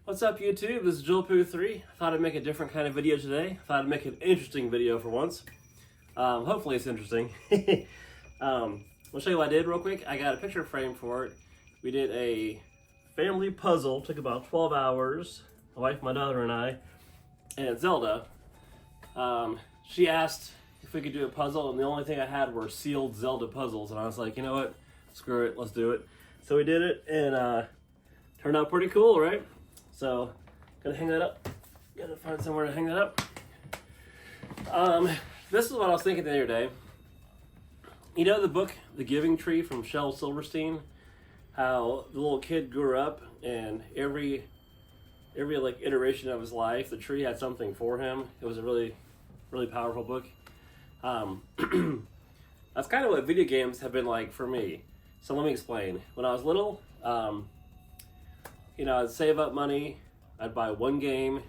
What's up, YouTube? This is JoelPoo3. I thought I'd make a different kind of video today. I thought I'd make an interesting video for once. Hopefully it's interesting. I'll show you what I did real quick. I got a picture frame for it. We did a family puzzle. Took about 12 hours. My wife, my daughter, and I. And it's Zelda. She asked if we could do a puzzle, and the only thing I had were sealed Zelda puzzles. And I was like, you know what? Screw it. Let's do it. So we did it, and turned out pretty cool, right? So, gonna hang that up. Gotta find somewhere to hang that up. This is what I was thinking the other day. You know the book, The Giving Tree from Shel Silverstein? How the little kid grew up and every like iteration of his life, the tree had something for him. It was a really, really powerful book. That's kind of what video games have been like for me. So let me explain. When I was little, I'd save up money, I'd buy one game,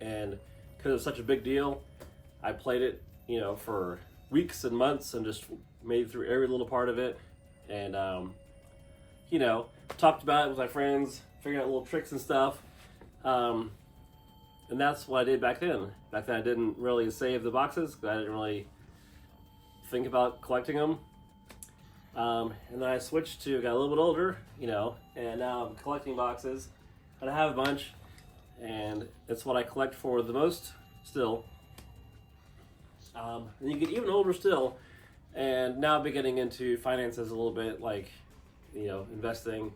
and because it was such a big deal, I played it, for weeks and months and just made it through every little part of it. And, talked about it with my friends, figuring out little tricks and stuff. And that's what I did back then. Back then I didn't really save the boxes, because I didn't really think about collecting them. And then I switched to, got a little bit older, and now I'm collecting boxes, and I have a bunch, and it's what I collect for the most still. And you get even older still, and now I've been getting into finances a little bit, like, investing,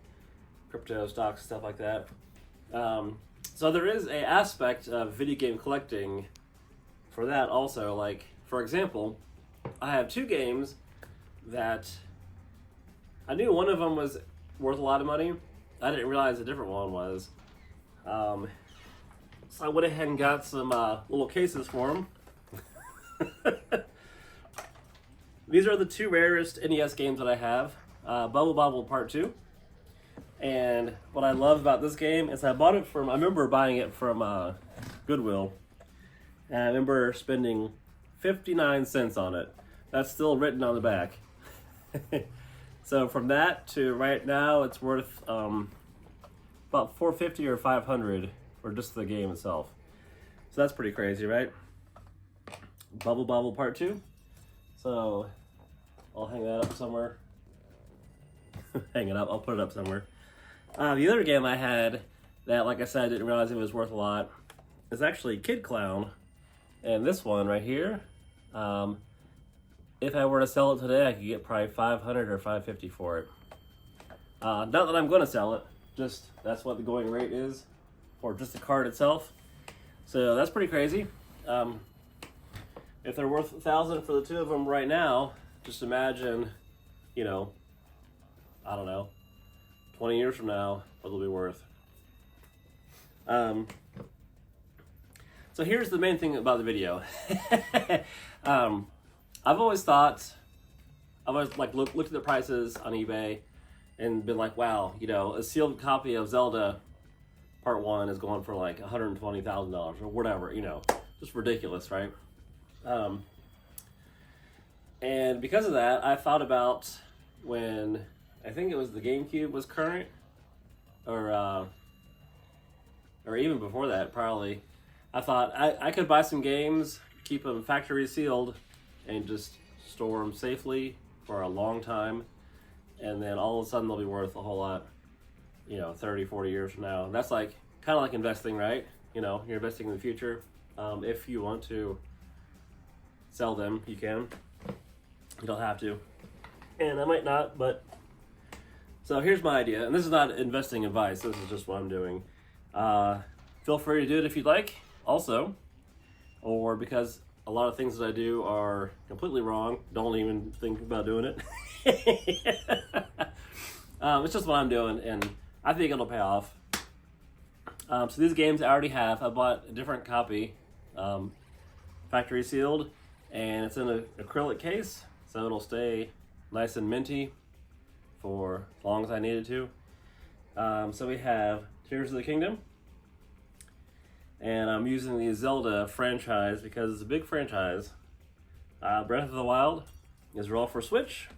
crypto, stocks, stuff like that. So there is a aspect of video game collecting for that also. Like, for example, I have two games that I knew one of them was worth a lot of money. I didn't realize a different one was. So I went ahead and got some little cases for them. These are the two rarest NES games that I have. Bubble Bobble Part 2. And what I love about this game is I remember buying it from Goodwill. And I remember spending 59 cents on it. That's still written on the back. So from that to right now, it's worth about $450 or $500 for just the game itself. So that's pretty crazy, right? Bubble Bobble Part 2. So I'll hang that up somewhere. Hang it up. I'll put it up somewhere. The other game I had that, like I said, I didn't realize it was worth a lot is actually Kid Clown. And this one right here, if I were to sell it today, I could get probably $500 or $550 for it. Not that I'm going to sell it, just that's what the going rate is for just the card itself. So that's pretty crazy. If they're worth $1,000 for the two of them right now, just imagine, I don't know, 20 years from now, what they'll be worth. So here's the main thing about the video. I've always looked at the prices on eBay and been like, wow, a sealed copy of Zelda Part 1 is going for like $120,000 or whatever, just ridiculous, right? And because of that, I thought about when, I think it was the GameCube was current, or even before that, probably. I thought I could buy some games, keep them factory sealed, and just store them safely for a long time, and then all of a sudden they'll be worth a whole lot, 30, 40 years from now. And that's kind of like investing, right? You're investing in the future. If you want to sell them, you can. You don't have to. And I might not, but... So here's my idea, and this is not investing advice, this is just what I'm doing. Feel free to do it if you'd like, also, or because a lot of things that I do are completely wrong, don't even think about doing it. It's just what I'm doing, and I think it'll pay off. So these games I already have. I bought a different copy, factory sealed, and it's in an acrylic case, so it'll stay nice and minty for as long as I needed to. So we have Tears of the Kingdom, and I'm using the Zelda franchise because it's a big franchise. Breath of the Wild is all for Switch.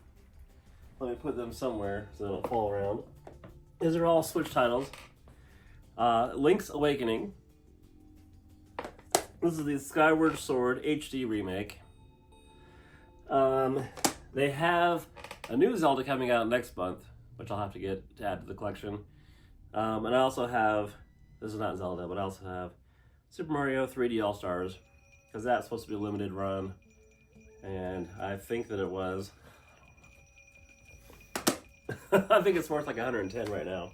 Let me put them somewhere so they don't fall around. These are all Switch titles. Link's Awakening. This is the Skyward Sword HD remake. They have a new Zelda coming out next month, which I'll have to get to add to the collection. And I also have, this is not Zelda, but I also have Super Mario 3D All-Stars, because that's supposed to be a limited run, and I think that it was. I think it's worth like 110 right now,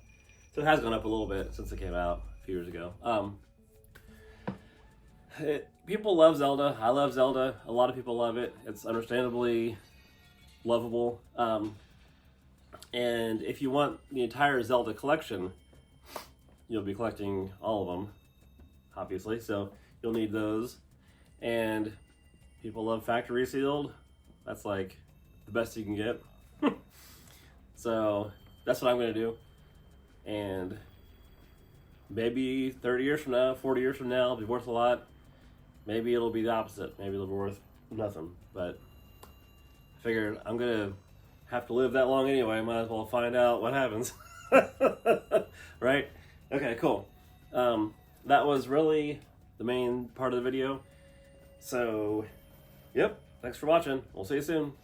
so it has gone up a little bit since it came out a few years ago. People love Zelda. I love Zelda. A lot of people love it. It's understandably lovable. And if you want the entire Zelda collection, you'll be collecting all of them, obviously. So you'll need those. And people love factory sealed. That's like the best you can get. So that's what I'm going to do. And maybe 30 years from now, 40 years from now, it'll be worth a lot. Maybe it'll be the opposite. Maybe it'll be worth nothing. But I figured I'm going to have to live that long anyway. Might as well find out what happens. Right? Okay, cool. That was really the main part of the video. So, yep. Thanks for watching. We'll see you soon.